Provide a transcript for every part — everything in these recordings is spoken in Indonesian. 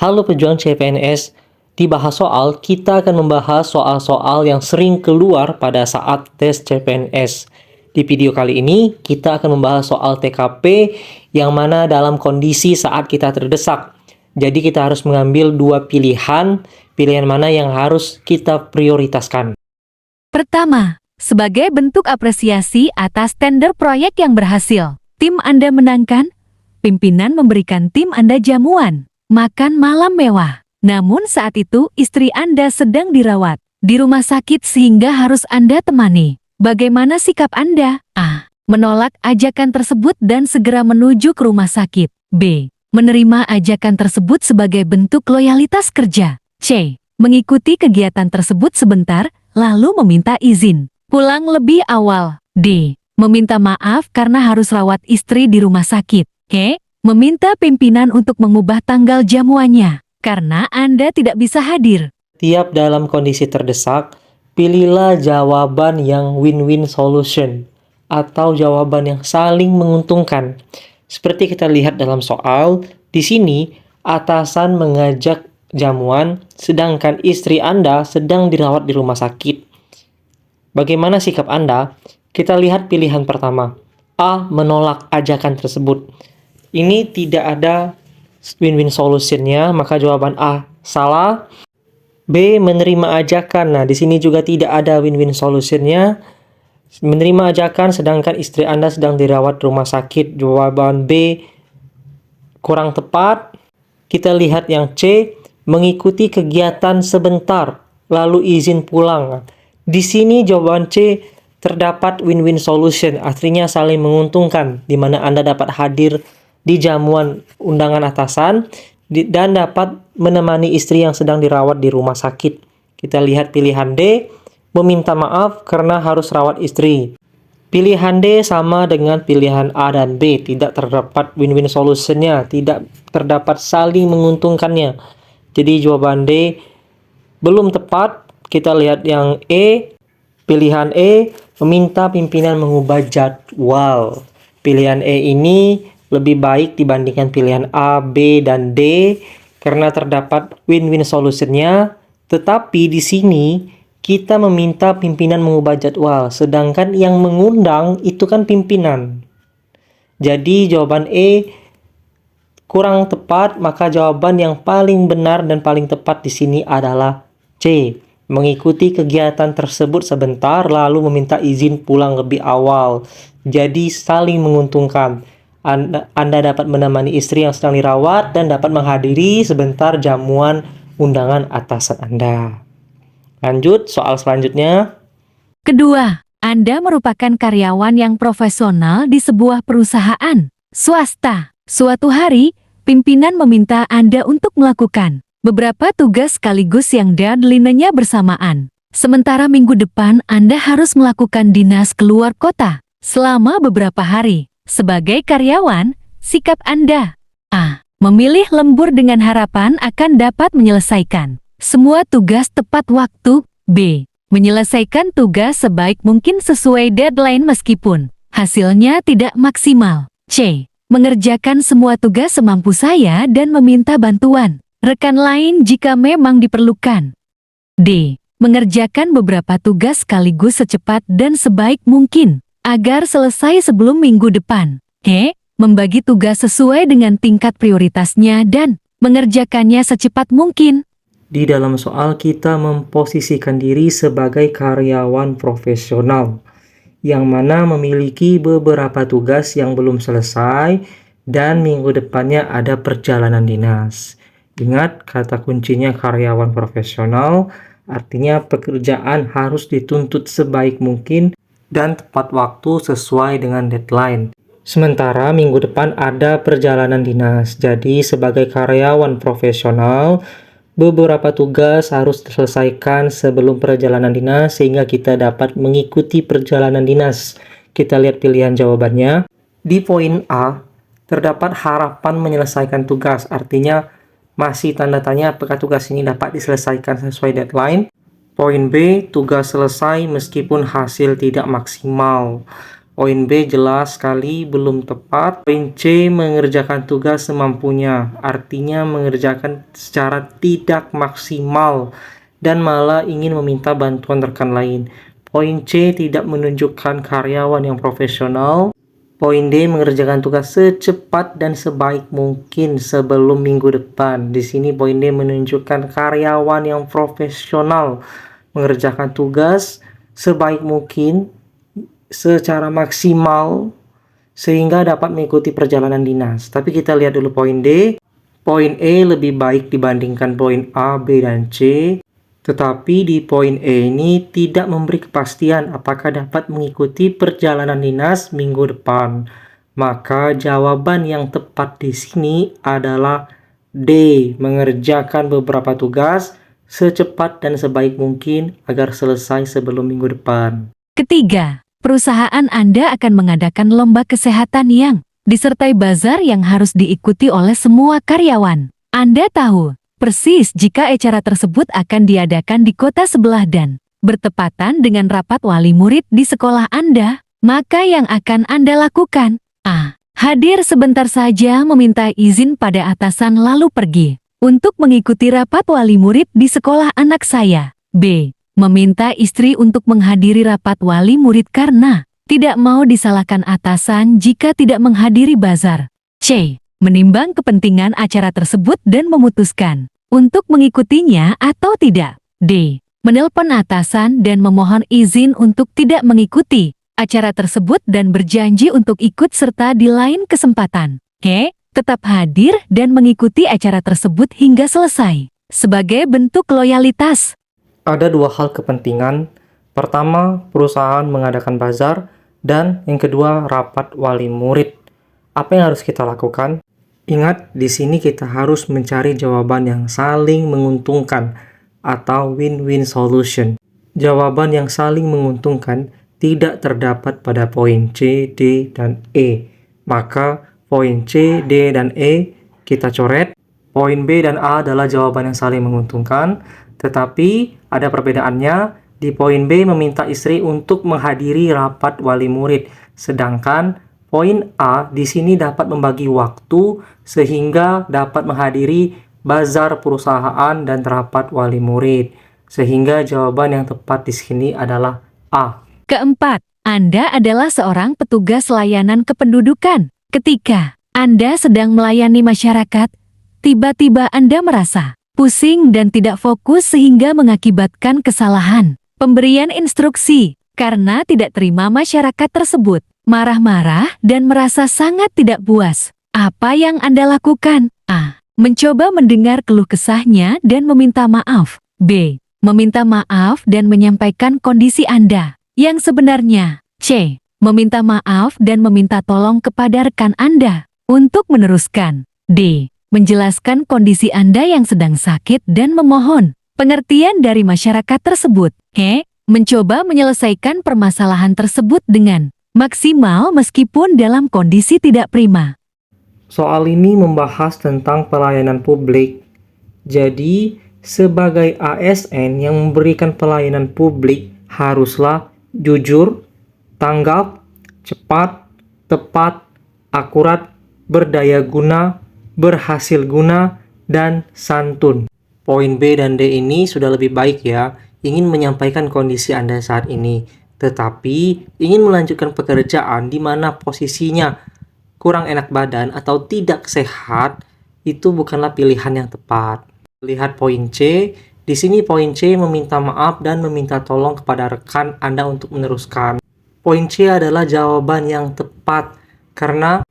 Halo pejuang CPNS, di Bahas Soal kita akan membahas soal-soal yang sering keluar pada saat tes CPNS. Di video kali ini kita akan membahas soal TKP yang mana dalam kondisi saat kita terdesak. Jadi kita harus mengambil dua pilihan mana yang harus kita prioritaskan. Pertama, sebagai bentuk apresiasi atas tender proyek yang berhasil, tim Anda menangkan, pimpinan memberikan tim Anda jamuan, makan malam mewah. Namun saat itu istri Anda sedang dirawat di rumah sakit sehingga harus Anda temani. Bagaimana sikap Anda? A. Menolak ajakan tersebut dan segera menuju ke rumah sakit. B. Menerima ajakan tersebut sebagai bentuk loyalitas kerja. C. Mengikuti kegiatan tersebut sebentar, lalu meminta izin pulang lebih awal. D. Meminta maaf karena harus rawat istri di rumah sakit. E. Meminta pimpinan untuk mengubah tanggal jamuannya karena Anda tidak bisa hadir. Tiap dalam kondisi terdesak, pilihlah jawaban yang win-win solution atau jawaban yang saling menguntungkan. Seperti kita lihat dalam soal, di sini atasan mengajak jamuan sedangkan istri Anda sedang dirawat di rumah sakit. Bagaimana sikap Anda? Kita lihat pilihan pertama. A. Menolak ajakan tersebut. Ini tidak ada win-win solutionnya, maka jawaban A salah. B. Menerima ajakan. Nah, di sini juga tidak ada win-win solutionnya. Menerima ajakan sedangkan istri Anda sedang dirawat di rumah sakit. Jawaban B kurang tepat. Kita lihat yang C. Mengikuti kegiatan sebentar, lalu izin pulang. Di sini jawaban C terdapat win-win solution, artinya saling menguntungkan, di mana Anda dapat hadir di jamuan undangan atasan dan dapat menemani istri yang sedang dirawat di rumah sakit. Kita lihat pilihan D, meminta maaf karena harus rawat istri. Pilihan D sama dengan pilihan A dan B, tidak terdapat win-win solutionnya, tidak terdapat saling menguntungkannya. Jadi jawaban D belum tepat. Kita lihat yang E, pilihan E, meminta pimpinan mengubah jadwal. Pilihan E ini lebih baik dibandingkan pilihan A, B, dan D karena terdapat win-win solutionnya. Tetapi di sini kita meminta pimpinan mengubah jadwal, sedangkan yang mengundang itu kan pimpinan. Jadi jawaban E kurang tepat, maka jawaban yang paling benar dan paling tepat di sini adalah C. Mengikuti kegiatan tersebut sebentar lalu meminta izin pulang lebih awal. Jadi saling menguntungkan. Anda dapat menemani istri yang sedang dirawat dan dapat menghadiri sebentar jamuan undangan atasan Anda. Lanjut, soal selanjutnya. Kedua, Anda merupakan karyawan yang profesional di sebuah perusahaan swasta. Suatu hari, pimpinan meminta Anda untuk melakukan beberapa tugas sekaligus yang deadline-nya bersamaan. Sementara minggu depan Anda harus melakukan dinas keluar kota selama beberapa hari. Sebagai karyawan, sikap Anda A. Memilih lembur dengan harapan akan dapat menyelesaikan semua tugas tepat waktu. B. Menyelesaikan tugas sebaik mungkin sesuai deadline meskipun hasilnya tidak maksimal. C. Mengerjakan semua tugas semampu saya dan meminta bantuan rekan lain jika memang diperlukan. D. Mengerjakan beberapa tugas sekaligus secepat dan sebaik mungkin agar selesai sebelum minggu depan. E. Membagi tugas sesuai dengan tingkat prioritasnya dan mengerjakannya secepat mungkin. Di dalam soal kita memposisikan diri sebagai karyawan profesional yang mana memiliki beberapa tugas yang belum selesai dan minggu depannya ada perjalanan dinas. Ingat, kata kuncinya karyawan profesional, artinya pekerjaan harus dituntut sebaik mungkin dan tepat waktu sesuai dengan deadline. Sementara minggu depan ada perjalanan dinas. Jadi sebagai karyawan profesional, beberapa tugas harus diselesaikan sebelum perjalanan dinas sehingga kita dapat mengikuti perjalanan dinas. Kita lihat pilihan jawabannya. Di poin A, terdapat harapan menyelesaikan tugas. Artinya masih tanda tanya apakah tugas ini dapat diselesaikan sesuai deadline. Poin B, tugas selesai meskipun hasil tidak maksimal. Poin B jelas sekali belum tepat. Poin C mengerjakan tugas semampunya, artinya mengerjakan secara tidak maksimal dan malah ingin meminta bantuan rekan lain. Poin C tidak menunjukkan karyawan yang profesional. Poin D mengerjakan tugas secepat dan sebaik mungkin sebelum minggu depan. Di sini poin D menunjukkan karyawan yang profesional mengerjakan tugas sebaik mungkin secara maksimal sehingga dapat mengikuti perjalanan dinas. Tapi kita lihat dulu poin D. Poin E lebih baik dibandingkan poin A, B, dan C. Tetapi di poin E ini tidak memberi kepastian apakah dapat mengikuti perjalanan dinas minggu depan. Maka jawaban yang tepat di sini adalah D, mengerjakan beberapa tugas secepat dan sebaik mungkin agar selesai sebelum minggu depan. Ketiga, perusahaan Anda akan mengadakan lomba kesehatan yang disertai bazar yang harus diikuti oleh semua karyawan. Anda tahu persis jika acara tersebut akan diadakan di kota sebelah dan bertepatan dengan rapat wali murid di sekolah Anda, maka yang akan Anda lakukan: A. Hadir sebentar saja meminta izin pada atasan lalu pergi untuk mengikuti rapat wali murid di sekolah anak saya. B. Meminta istri untuk menghadiri rapat wali murid karena tidak mau disalahkan atasan jika tidak menghadiri bazar. C. Menimbang kepentingan acara tersebut dan memutuskan untuk mengikutinya atau tidak. D. Menelpon atasan dan memohon izin untuk tidak mengikuti acara tersebut dan berjanji untuk ikut serta di lain kesempatan. E. Tetap hadir dan mengikuti acara tersebut hingga selesai sebagai bentuk loyalitas. Ada dua hal kepentingan. Pertama, perusahaan mengadakan bazar, dan yang kedua, rapat wali murid. Apa yang harus kita lakukan? Ingat, di sini kita harus mencari jawaban yang saling menguntungkan atau win-win solution. Jawaban yang saling menguntungkan tidak terdapat pada poin C, D, dan E. Maka poin C, D, dan E kita coret. Poin B dan A adalah jawaban yang saling menguntungkan. Tetapi ada perbedaannya. Di poin B meminta istri untuk menghadiri rapat wali murid, sedangkan poin A di sini dapat membagi waktu sehingga dapat menghadiri bazar perusahaan dan rapat wali murid. Sehingga jawaban yang tepat di sini adalah A. Keempat, Anda adalah seorang petugas layanan kependudukan. Ketika Anda sedang melayani masyarakat, tiba-tiba Anda merasa pusing dan tidak fokus sehingga mengakibatkan kesalahan pemberian instruksi. Karena tidak terima masyarakat tersebut marah-marah dan merasa sangat tidak puas. Apa yang Anda lakukan? A. Mencoba mendengar keluh kesahnya dan meminta maaf. B. Meminta maaf dan menyampaikan kondisi Anda yang sebenarnya. C. Meminta maaf dan meminta tolong kepada rekan Anda untuk meneruskan. D. Menjelaskan kondisi Anda yang sedang sakit dan memohon pengertian dari masyarakat tersebut. E. Mencoba menyelesaikan permasalahan tersebut dengan maksimal meskipun dalam kondisi tidak prima. Soal ini membahas tentang pelayanan publik. Jadi, sebagai ASN yang memberikan pelayanan publik haruslah jujur, tanggap, cepat, tepat, akurat, berdaya guna, berhasil guna, dan santun. Poin B dan D ini sudah lebih baik ya, ingin menyampaikan kondisi Anda saat ini, tetapi ingin melanjutkan pekerjaan di mana posisinya kurang enak badan atau tidak sehat, itu bukanlah pilihan yang tepat. Lihat poin C, di sini poin C meminta maaf dan meminta tolong kepada rekan Anda untuk meneruskan. Poin C adalah jawaban yang tepat karena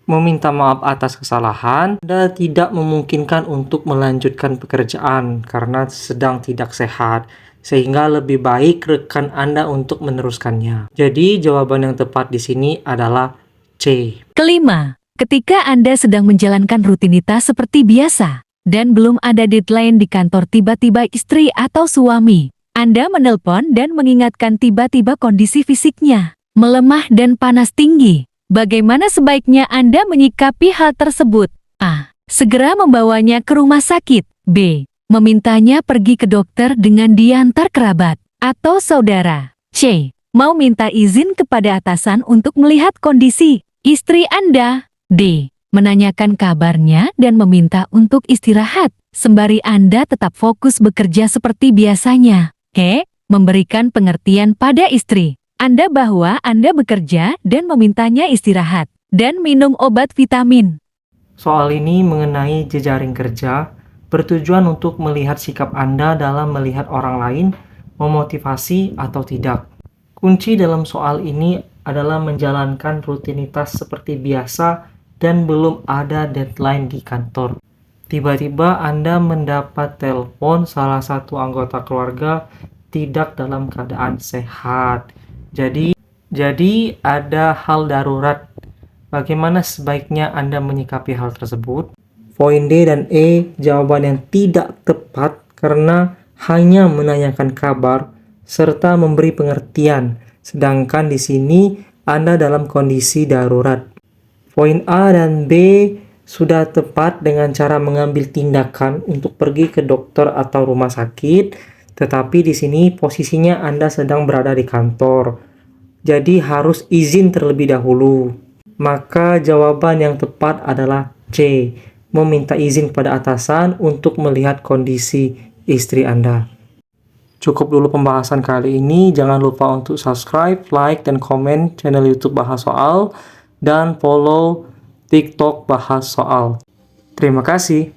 meminta maaf atas kesalahan Anda tidak memungkinkan untuk melanjutkan pekerjaan karena sedang tidak sehat, sehingga lebih baik rekan Anda untuk meneruskannya. Jadi jawaban yang tepat di sini adalah C. Kelima, ketika Anda sedang menjalankan rutinitas seperti biasa dan belum ada deadline di kantor, tiba-tiba istri atau suami Anda menelpon dan mengingatkan tiba-tiba kondisi fisiknya melemah dan panas tinggi. Bagaimana sebaiknya Anda menyikapi hal tersebut? A. Segera membawanya ke rumah sakit. B. Memintanya pergi ke dokter dengan diantar kerabat atau saudara. C. Mau minta izin kepada atasan untuk melihat kondisi istri Anda. D. Menanyakan kabarnya dan meminta untuk istirahat, sembari Anda tetap fokus bekerja seperti biasanya. E. Memberikan pengertian pada istri Anda bahwa Anda bekerja dan memintanya istirahat dan minum obat vitamin. Soal ini mengenai jejaring kerja, bertujuan untuk melihat sikap Anda dalam melihat orang lain, memotivasi atau tidak. Kunci dalam soal ini adalah menjalankan rutinitas seperti biasa dan belum ada deadline di kantor. Tiba-tiba Anda mendapat telepon salah satu anggota keluarga tidak dalam keadaan sehat. Jadi ada hal darurat. Bagaimana sebaiknya Anda menyikapi hal tersebut? Poin D dan E jawaban yang tidak tepat karena hanya menanyakan kabar serta memberi pengertian, sedangkan di sini Anda dalam kondisi darurat. Poin A dan B sudah tepat dengan cara mengambil tindakan untuk pergi ke dokter atau rumah sakit, tetapi di sini posisinya Anda sedang berada di kantor. Jadi harus izin terlebih dahulu. Maka jawaban yang tepat adalah C, meminta izin pada atasan untuk melihat kondisi istri Anda. Cukup dulu pembahasan kali ini. Jangan lupa untuk subscribe, like, dan komen channel YouTube Bahas Soal, dan follow TikTok Bahas Soal. Terima kasih.